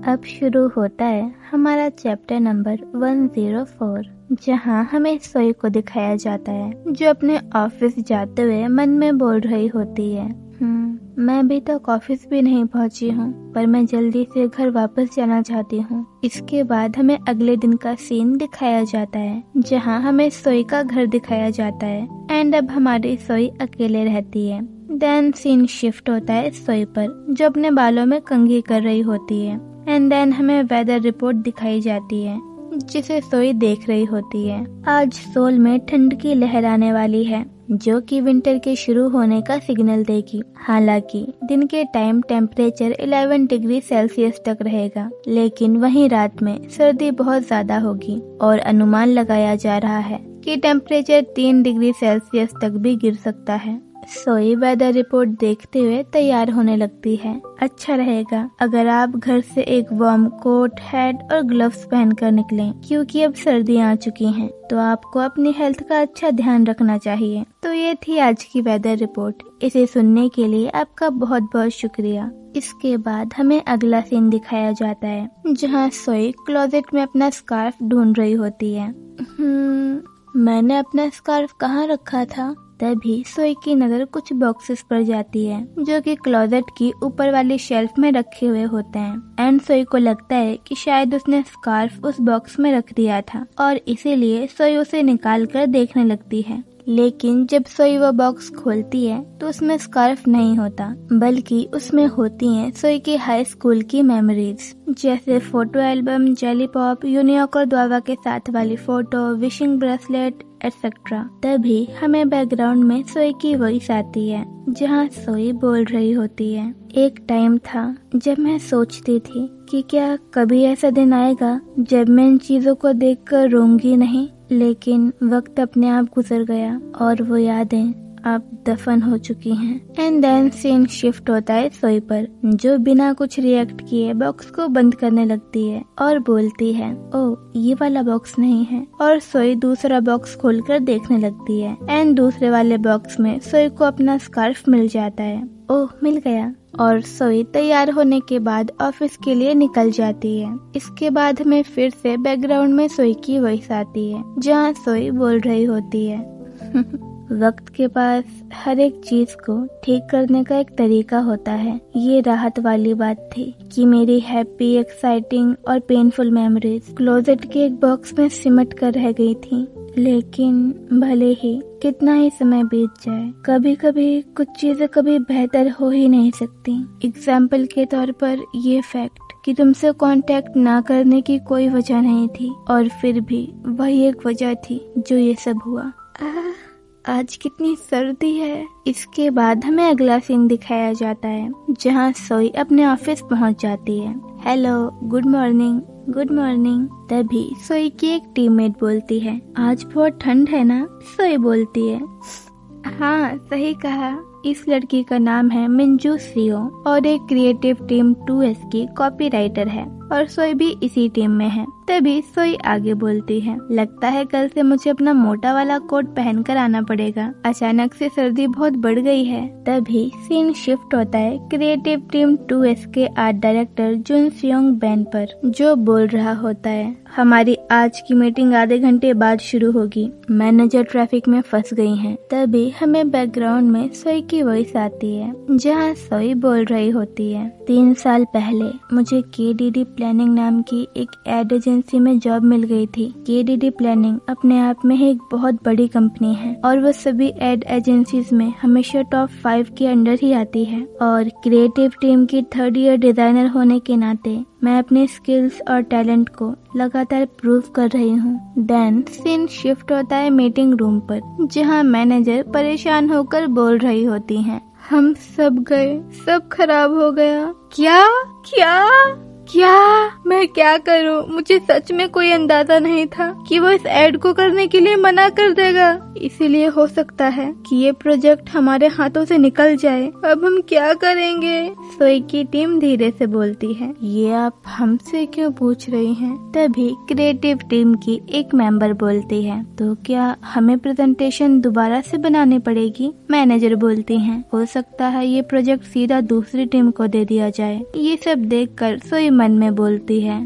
अब शुरू होता है हमारा चैप्टर नंबर 104, जहां हमें सोई को दिखाया जाता है जो अपने ऑफिस जाते हुए मन में बोल रही होती है, मैं अभी तक ऑफिस भी नहीं पहुंची हूँ, पर मैं जल्दी से घर वापस जाना चाहती हूँ। इसके बाद हमें अगले दिन का सीन दिखाया जाता है जहाँ हमें सोई का घर दिखाया जाता है एंड अब हमारी सोई अकेले रहती है। देन सीन शिफ्ट होता है सोई पर जो अपने बालों में कंघी कर रही होती है एंड देन हमें वेदर रिपोर्ट दिखाई जाती है जिसे सोई देख रही होती है। आज सोल में ठंड की लहर आने वाली है जो कि विंटर के शुरू होने का सिग्नल देगी। हालांकि दिन के टाइम टेम्परेचर 11 डिग्री सेल्सियस तक रहेगा, लेकिन वहीं रात में सर्दी बहुत ज्यादा होगी और अनुमान लगाया जा रहा है कि टेम्परेचर 3 डिग्री सेल्सियस तक भी गिर सकता है। सोई वेदर रिपोर्ट देखते हुए तैयार होने लगती है। अच्छा रहेगा अगर आप घर से एक वार्म कोट, हैट और ग्लव्स पहनकर निकलें, क्योंकि अब सर्दियां आ चुकी हैं, तो आपको अपनी हेल्थ का अच्छा ध्यान रखना चाहिए। तो ये थी आज की वेदर रिपोर्ट। इसे सुनने के लिए आपका बहुत बहुत शुक्रिया। इसके बाद हमें अगला सीन दिखाया जाता है जहाँ सोई क्लोजेट में अपना स्कार्फ ढूंढ रही होती है। मैंने अपना स्कार्फ कहाँ रखा था? तभी सोई की नजर कुछ बॉक्सेस पर जाती है जो कि क्लोजेट की ऊपर वाली शेल्फ में रखे हुए होते हैं एंड सोई को लगता है कि शायद उसने स्कार्फ उस बॉक्स में रख दिया था और इसीलिए सोई उसे निकाल कर देखने लगती है। लेकिन जब सोई वो बॉक्स खोलती है तो उसमें स्कार्फ नहीं होता, बल्कि उसमें होती हैं सोई की हाई स्कूल की मेमोरीज, जैसे फोटो एल्बम, जेली पॉप, यूनियॉक और द्वावा के साथ वाली फोटो, विशिंग ब्रेसलेट एटसेट्रा। तभी हमें बैकग्राउंड में सोई की वॉइस आती है जहाँ सोई बोल रही होती है, एक टाइम था जब मैं सोचती थी कि क्या कभी ऐसा दिन आएगा जब मैं इन चीजों को देखकर रोऊंगी नहीं, लेकिन वक्त अपने आप गुजर गया और वो यादें अब दफन हो चुकी हैं। एंड देन सीन शिफ्ट होता है सोई पर जो बिना कुछ रिएक्ट किए बॉक्स को बंद करने लगती है और बोलती है, ओह ये वाला बॉक्स नहीं है। और सोई दूसरा बॉक्स खोलकर देखने लगती है एंड दूसरे वाले बॉक्स में सोई को अपना स्कार्फ मिल जाता है। ओह मिल गया। और सोई तैयार होने के बाद ऑफिस के लिए निकल जाती है। इसके बाद हमें फिर से बैकग्राउंड में सोई की वॉइस आती है जहाँ सोई बोल रही होती है वक्त के पास हर एक चीज को ठीक करने का एक तरीका होता है। ये राहत वाली बात थी कि मेरी हैप्पी, एक्साइटिंग और पेनफुल मेमोरीज क्लोजेट के एक बॉक्स में सिमट कर रह गई थी। लेकिन भले ही कितना ही समय बीत जाए, कभी कभी कुछ चीजें कभी बेहतर हो ही नहीं सकती। एग्जाम्पल के तौर पर ये फैक्ट कि तुमसे कांटेक्ट ना करने की कोई वजह नहीं थी और फिर भी वही एक वजह थी जो ये सब हुआ। आज कितनी सर्दी है। इसके बाद हमें अगला सीन दिखाया जाता है जहाँ सोई अपने ऑफिस पहुँच जाती है। Hello, good morning. Good morning. तभी सोई की एक टीममेट बोलती है, आज बहुत ठंड है ना? सोई बोलती है, हाँ सही कहा। इस लड़की का नाम है मिंजू सियो और एक क्रिएटिव टीम 2S की कॉपीराइटर है और सोई भी इसी टीम में है। तभी सोई आगे बोलती है, लगता है कल से मुझे अपना मोटा वाला कोट पहनकर आना पड़ेगा, अचानक से सर्दी बहुत बढ़ गई है। तभी सीन शिफ्ट होता है क्रिएटिव टीम 2S के आर्ट डायरेक्टर जुन सियोंग बैन पर जो बोल रहा होता है, हमारी आज की मीटिंग आधे घंटे बाद शुरू होगी, मैनेजर ट्रैफिक में फंस गई हैं। तभी हमें बैकग्राउंड में सोई की वॉइस आती है जहाँ सोई बोल रही होती है, 3 साल पहले मुझे KDD प्लानिंग नाम की एक एड एजेंसी में जॉब मिल गई थी। KDD प्लानिंग अपने आप में ही एक बहुत बड़ी कंपनी है और वो सभी एड एजेंसीज में हमेशा टॉप 5 के अंडर ही आती है और क्रिएटिव टीम की 3rd ईयर डिजाइनर होने के नाते मैं अपने स्किल्स और टैलेंट को लगातार प्रूव कर रही हूँ। देन सीन शिफ्ट होता है मीटिंग रूम पर जहाँ मैनेजर परेशान होकर बोल रही होती हैं, हम सब गए, सब खराब हो गया। क्या क्या क्या? मैं क्या करूं? मुझे सच में कोई अंदाजा नहीं था कि वो इस ऐड को करने के लिए मना कर देगा। इसीलिए हो सकता है कि ये प्रोजेक्ट हमारे हाथों से निकल जाए। अब हम क्या करेंगे? सोई की टीम धीरे से बोलती है, ये आप हमसे क्यों पूछ रही हैं? तभी क्रिएटिव टीम की एक मेंबर बोलती है, तो क्या हमें प्रेजेंटेशन दोबारा से बनानी पड़ेगी? मैनेजर बोलती हैं, हो सकता है ये प्रोजेक्ट सीधा दूसरी टीम को दे दिया जाए। ये सब देखकर सोई मन में बोलती है,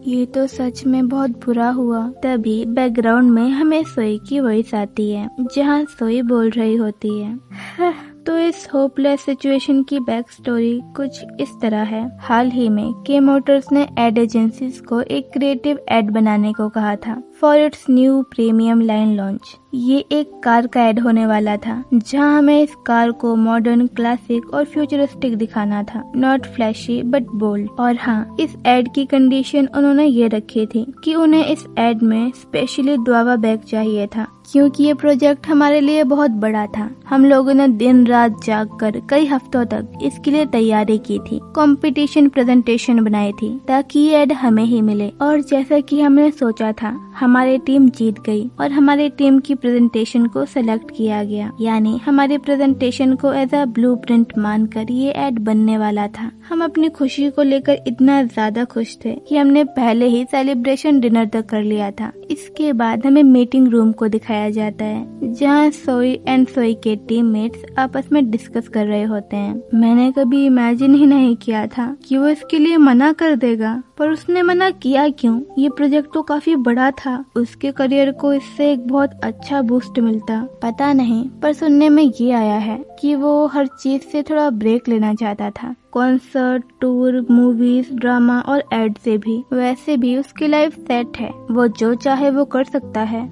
ये तो सच में बहुत बुरा हुआ। तभी बैकग्राउंड में हमें सोई की वॉइस आती है, जहाँ सोई बोल रही होती है। तो इस होपलेस सिचुएशन की बैक स्टोरी कुछ इस तरह है। हाल ही में के मोटर्स ने एड एजेंसीज को एक क्रिएटिव एड बनाने को कहा था for its new premium line launch. ये एक कार का एड होने वाला था, जहां हमें इस कार को मॉडर्न, क्लासिक और फ्यूचरिस्टिक दिखाना था, नॉट फ्लैशी बट बोल्ड। और हाँ, इस एड की कंडीशन उन्होंने ये रखी थी कि उन्हें इस एड में स्पेशली द्वावा बैग चाहिए था, क्योंकि ये प्रोजेक्ट हमारे लिए बहुत बड़ा था। हम लोगों ने दिन रात जाग कर कई हफ्तों तक इसके लिए तैयारी की थी, कंपटीशन प्रेजेंटेशन बनाई थी ताकि ये एड हमें ही मिले। और जैसा कि हमने सोचा था, हमारी टीम जीत गई और हमारी टीम की प्रेजेंटेशन को सेलेक्ट किया गया। यानी हमारी प्रेजेंटेशन को एज अ ब्लूप्रिंट मानकर ये एड बनने वाला था। हम अपनी खुशी को लेकर इतना ज्यादा खुश थे कि हमने पहले ही सेलिब्रेशन डिनर तक कर लिया था। इसके बाद हमें मीटिंग रूम को दिखाया जाता है, जहाँ सोई एंड सोई के टीममेट्स आपस में डिस्कस कर रहे होते हैं। मैंने कभी इमेजिन ही नहीं किया था कि वो इसके लिए मना कर देगा, पर उसने मना किया क्यों? ये प्रोजेक्ट तो काफी बड़ा था, उसके करियर को इससे एक बहुत अच्छा बूस्ट मिलता। पता नहीं, पर सुनने में ये आया है कि वो हर चीज से थोड़ा ब्रेक लेना चाहता था, कॉन्सर्ट, टूर, मूवीज, ड्रामा और एड से भी। वैसे भी उसकी लाइफ सेट है, वो जो चाहे वो कर सकता है।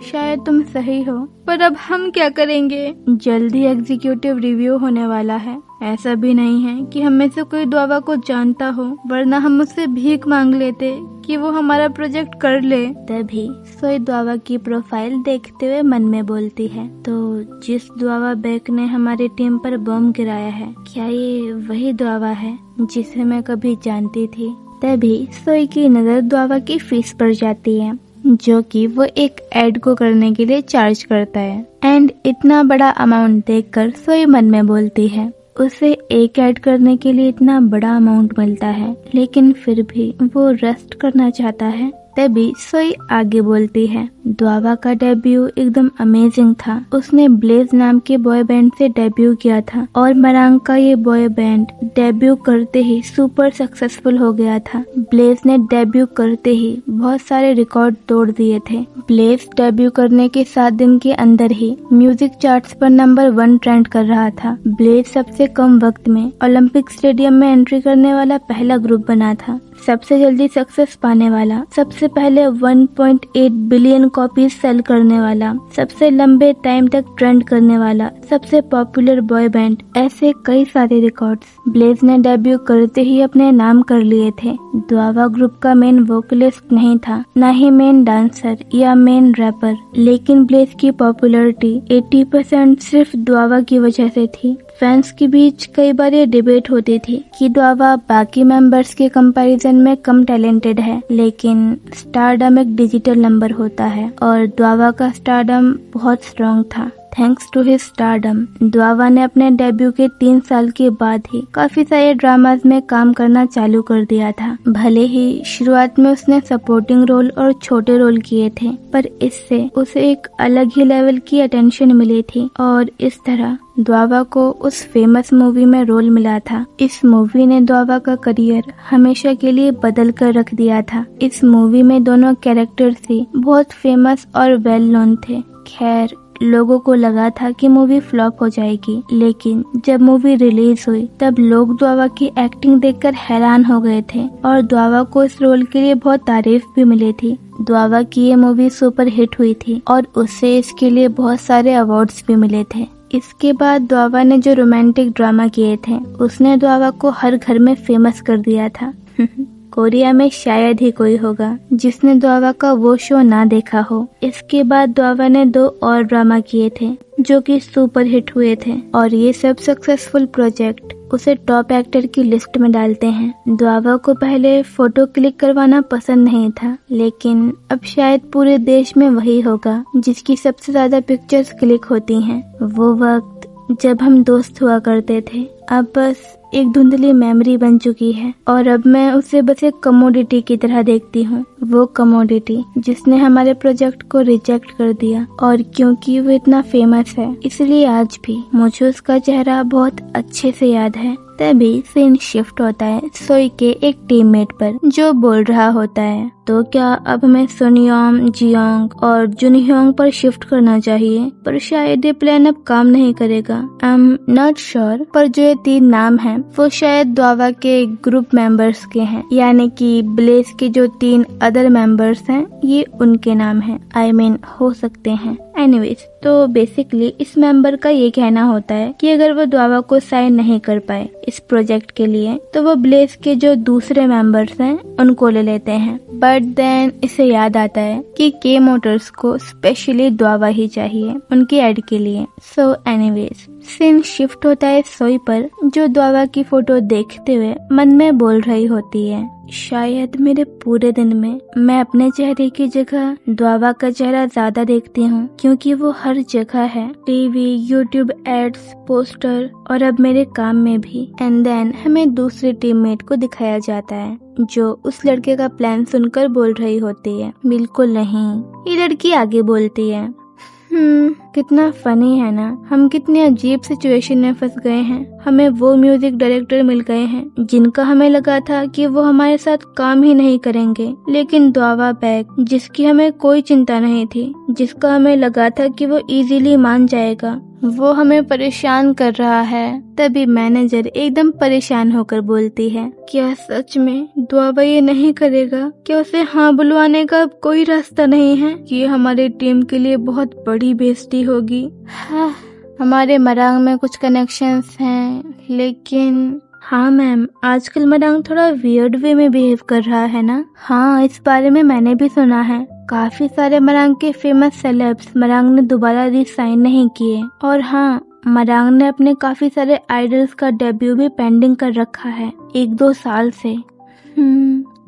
शायद तुम सही हो, पर अब हम क्या करेंगे? जल्दी एग्जीक्यूटिव रिव्यू होने वाला है। ऐसा भी नहीं है कि हम में से कोई द्वावा को जानता हो, वरना हम उससे भीख मांग लेते कि वो हमारा प्रोजेक्ट कर ले। तभी सोई द्वावा की प्रोफाइल देखते हुए मन में बोलती है, तो जिस द्वावा बेक ने हमारी टीम पर बम गिराया है, क्या ये वही द्वावा है जिसे मैं कभी जानती थी? तभी सोई की नजर द्वावा की फीस पर जाती है, जो कि वो एक एड को करने के लिए चार्ज करता है। एंड इतना बड़ा अमाउंट देखकर सोई मन में बोलती है, उसे एक ऐड करने के लिए इतना बड़ा अमाउंट मिलता है, लेकिन फिर भी वो रेस्ट करना चाहता है। तभी सोई आगे बोलती है, द्वावा का डेब्यू एकदम अमेजिंग था। उसने ब्लेज नाम के बॉय बैंड से डेब्यू किया था और मरांग का ये बॉय बैंड डेब्यू करते ही सुपर सक्सेसफुल हो गया था। ब्लेज ने डेब्यू करते ही बहुत सारे रिकॉर्ड तोड़ दिए थे। ब्लेज डेब्यू करने के 7 दिन के अंदर ही म्यूजिक चार्ट्स पर नंबर 1 ट्रेंड कर रहा था। ब्लेज सबसे कम वक्त में ओलंपिक स्टेडियम में एंट्री करने वाला पहला ग्रुप बना था, सबसे जल्दी सक्सेस पाने वाला, सबसे पहले 1.8 बिलियन कॉपीज सेल करने वाला, सबसे लंबे टाइम तक ट्रेंड करने वाला, सबसे पॉपुलर बॉय बैंड, ऐसे कई सारे रिकॉर्ड्स ब्लेज ने डेब्यू करते ही अपने नाम कर लिए थे। द्वावा ग्रुप का मेन वोकलिस्ट नहीं था, न ही मेन डांसर या मेन रैपर, लेकिन ब्लेज की पॉपुलैरिटी 80% सिर्फ द्वावा की वजह से थी। फैंस के बीच कई बार ये डिबेट होती थी कि द्वावा बाकी मेंबर्स के कंपैरिजन में कम टैलेंटेड है, लेकिन स्टारडम एक डिजिटल नंबर होता है और द्वावा का स्टारडम बहुत स्ट्रॉन्ग था। थैंक्स टू हिज स्टारडम, द्वावा ने अपने डेब्यू के 3 साल के बाद ही काफी सारे ड्रामाज में काम करना चालू कर दिया था। भले ही शुरुआत में उसने सपोर्टिंग रोल और छोटे रोल किए थे, पर इससे उसे एक अलग ही लेवल की अटेंशन मिली थी और इस तरह द्वावा को उस फेमस मूवी में रोल मिला था। इस मूवी ने द्वावा का करियर हमेशा के लिए बदल कर रख दिया था। इस मूवी में दोनों कैरेक्टर्स ही बहुत फेमस और वेल नोन थे। खैर, लोगों को लगा था कि मूवी फ्लॉप हो जाएगी, लेकिन जब मूवी रिलीज हुई तब लोग द्वावा की एक्टिंग देखकर हैरान हो गए थे और द्वावा को इस रोल के लिए बहुत तारीफ भी मिली थी। द्वावा की ये मूवी सुपर हिट हुई थी और उसे इसके लिए बहुत सारे अवार्ड्स भी मिले थे। इसके बाद द्वावा ने जो रोमांटिक ड्रामा किए थे, उसने द्वावा को हर घर में फेमस कर दिया था। कोरिया में शायद ही कोई होगा जिसने द्वावा का वो शो ना देखा हो। इसके बाद द्वावा ने 2 और ड्रामा किए थे जो कि सुपर हिट हुए थे और ये सब सक्सेसफुल प्रोजेक्ट उसे टॉप एक्टर की लिस्ट में डालते हैं। द्वावा को पहले फोटो क्लिक करवाना पसंद नहीं था, लेकिन अब शायद पूरे देश में वही होगा जिसकी सबसे ज्यादा पिक्चर्स क्लिक होती हैं। वो वक्त जब हम दोस्त हुआ करते थे अब बस एक धुंधली मेमोरी बन चुकी है, और अब मैं उसे बस एक कमोडिटी की तरह देखती हूँ। वो कमोडिटी जिसने हमारे प्रोजेक्ट को रिजेक्ट कर दिया, और क्योंकि वो इतना फेमस है इसलिए आज भी मुझे उसका चेहरा बहुत अच्छे से याद है। तभी सीन शिफ्ट होता है सोई के एक टीममेट पर, जो बोल रहा होता है, तो क्या अब हमें सुनियोम, जियोंग और जुनह्योंग पर शिफ्ट करना चाहिए, पर शायद ये प्लान अब काम नहीं करेगा। आई एम नॉट श्योर, पर जो ये 3 नाम हैं वो शायद द्वावा के ग्रुप मेंबर्स के हैं, यानी कि ब्लेज के जो 3 अदर मेंबर्स हैं ये उनके नाम हैं। आई मीन हो सकते हैं। एनीवेज, तो बेसिकली इस मेंबर का ये कहना होता है कि अगर वो द्वावा को साइन नहीं कर पाए इस प्रोजेक्ट के लिए तो वो ब्लेज के जो दूसरे मेंबर्स हैं उनको ले लेते हैं। बट देन इसे याद आता है कि के मोटर्स को स्पेशली द्वावा ही चाहिए उनकी एड के लिए। सो एनीवेज, सीन शिफ्ट होता है सोई पर, जो द्वावा की फोटो देखते हुए मन में बोल रही होती है, शायद मेरे पूरे दिन में मैं अपने चेहरे की जगह द्वावा का चेहरा ज्यादा देखती हूँ, क्योंकि वो हर जगह है, टीवी, यूट्यूब एड्स, पोस्टर और अब मेरे काम में भी। एंड देन हमें दूसरे टीममेट को दिखाया जाता है जो उस लड़के का प्लान सुनकर बोल रही होती है, बिल्कुल नहीं। ये लड़की आगे बोलती है, कितना फनी है ना, हम कितने अजीब सिचुएशन में फंस गए हैं। हमें वो म्यूजिक डायरेक्टर मिल गए हैं जिनका हमें लगा था कि वो हमारे साथ काम ही नहीं करेंगे, लेकिन द्वावा बैग जिसकी हमें कोई चिंता नहीं थी, जिसका हमें लगा था कि वो इजीली मान जाएगा, वो हमें परेशान कर रहा है। तभी मैनेजर एकदम परेशान होकर बोलती है, क्या सच में द्वावा ये नहीं करेगा? क्या उसे हाँ बुलवाने का अब कोई रास्ता नहीं है? ये हमारी टीम के लिए बहुत बड़ी बेइज्जती होगी। हाँ, हमारे मरांग में कुछ कनेक्शंस हैं, लेकिन हाँ मैम, आजकल मरांग थोड़ा वियर्ड वे में बिहेव कर रहा है ना। हाँ, इस बारे में मैंने भी सुना है। काफी सारे मरांग के फेमस सेलेब्स मरांग ने दोबारा रिसाइन नहीं किए, और हाँ, मरांग ने अपने काफी सारे आइडल्स का डेब्यू भी पेंडिंग कर रखा है 1-2 साल से।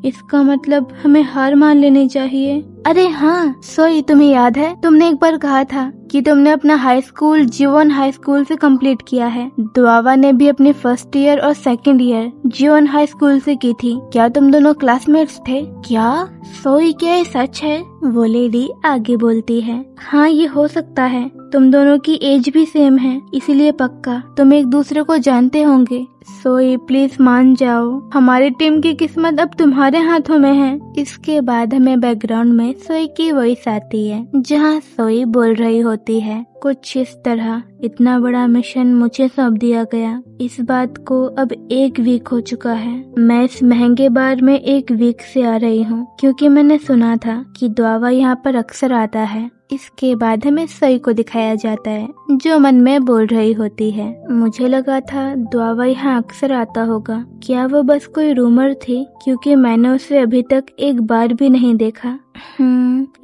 इसका मतलब हमें हार मान लेनी चाहिए। अरे हाँ सोई, तुम्हें याद है तुमने एक बार कहा था कि तुमने अपना हाई स्कूल जीवन हाई स्कूल से कंप्लीट किया है। द्वावा ने भी अपनी फर्स्ट ईयर और सेकंड ईयर जीवन हाई स्कूल से की थी। क्या तुम दोनों क्लासमेट्स थे? क्या सोई, क्या ये सच है? वो लेडी आगे बोलती है, हाँ ये हो सकता है, तुम दोनों की एज भी सेम है, इसीलिए पक्का तुम एक दूसरे को जानते होंगे। सोई प्लीज मान जाओ, हमारी टीम की किस्मत अब तुम्हारे हाथों में है। इसके बाद हमें बैकग्राउंड में सोई की वॉइस आती है, जहाँ सोई बोल रही होती है कुछ इस तरह, इतना बड़ा मिशन मुझे सौंप दिया गया, इस बात को अब 1 वीक हो चुका है। मैं इस महंगे बार में 1 वीक से आ रही हूँ, क्योंकि मैंने सुना था कि द्वावा यहाँ पर अक्सर आता है। इसके बाद हमें सोई को दिखाया जाता है, जो मन में बोल रही होती है, मुझे लगा था द्वावा यहाँ अक्सर आता होगा। क्या वो बस कोई रूमर थी, क्योंकि मैंने उसे अभी तक एक बार भी नहीं देखा।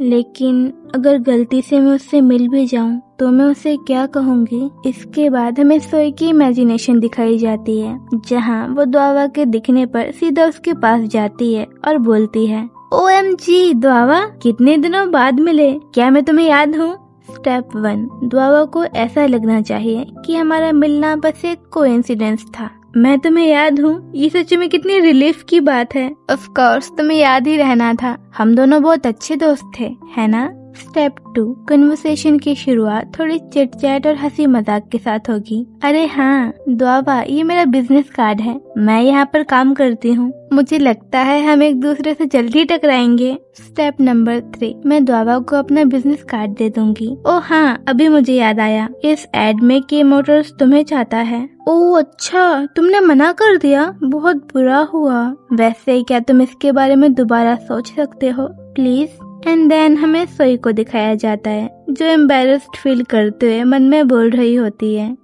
लेकिन अगर गलती से मैं उससे मिल भी जाऊं तो मैं उसे क्या कहूंगी। इसके बाद हमें सोई की इमेजिनेशन दिखाई जाती है, जहां वो द्वावा के दिखने पर सीधा उसके पास जाती है और बोलती है, OMG द्वावा, कितने दिनों बाद मिले, क्या मैं तुम्हें याद हूँ? स्टेप 1, द्वावा को ऐसा लगना चाहिए कि हमारा मिलना बस एक कोइंसिडेंस था। मैं तुम्हें याद हूँ, ये सच में कितनी रिलीफ की बात है। ऑफ कोर्स तुम्हें याद ही रहना था, हम दोनों बहुत अच्छे दोस्त थे, है ना? स्टेप 2, कन्वर्सेशन की शुरुआत थोड़ी चिट चैट और हंसी मजाक के साथ होगी। अरे हाँ द्वावा, ये मेरा बिजनेस कार्ड है, मैं यहाँ पर काम करती हूँ, मुझे लगता है हम एक दूसरे से जल्दी टकराएंगे। स्टेप नंबर 3, मैं द्वावा को अपना बिजनेस कार्ड दे दूंगी। ओह हाँ, अभी मुझे याद आया, इस एड में के मोटर्स तुम्हें चाहता है। ओह अच्छा, तुमने मना कर दिया, बहुत बुरा हुआ। वैसे क्या तुम इसके बारे में दोबारा सोच सकते हो प्लीज? एंड देन हमें सोई को दिखाया जाता है, जो एम्बेरस्ड फील करते हुए मन में बोल रही होती है,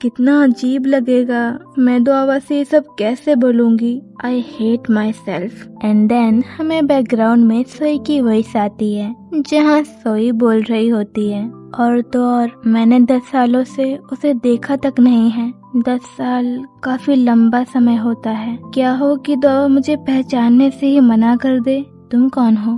कितना अजीब लगेगा, मैं द्वावा से ये सब कैसे बोलूंगी, I hate myself. And then हमें बैकग्राउंड में सोई की वॉइस आती है, जहाँ सोई बोल रही होती है, और तो और मैंने 10 सालों से उसे देखा तक नहीं है, 10 साल काफी लंबा समय होता है। क्या हो कि दुआ मुझे पहचानने से ही मना कर दे। तुम कौन हो?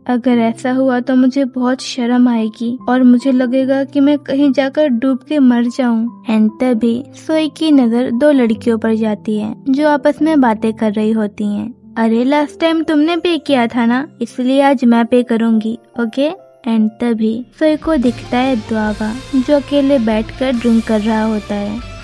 अगर ऐसा हुआ तो मुझे बहुत शर्म आएगी और मुझे लगेगा कि मैं कहीं जाकर डूब के मर जाऊं। एंड तभी सोई की नजर 2 लड़कियों पर जाती है जो आपस में बातें कर रही होती हैं। अरे लास्ट टाइम तुमने पे किया था ना, इसलिए आज मैं पे करूंगी, ओके। एंड तभी सोई को दिखता है दुआवा जो अकेले बैठकर ड्रिंक कर रहा होता है।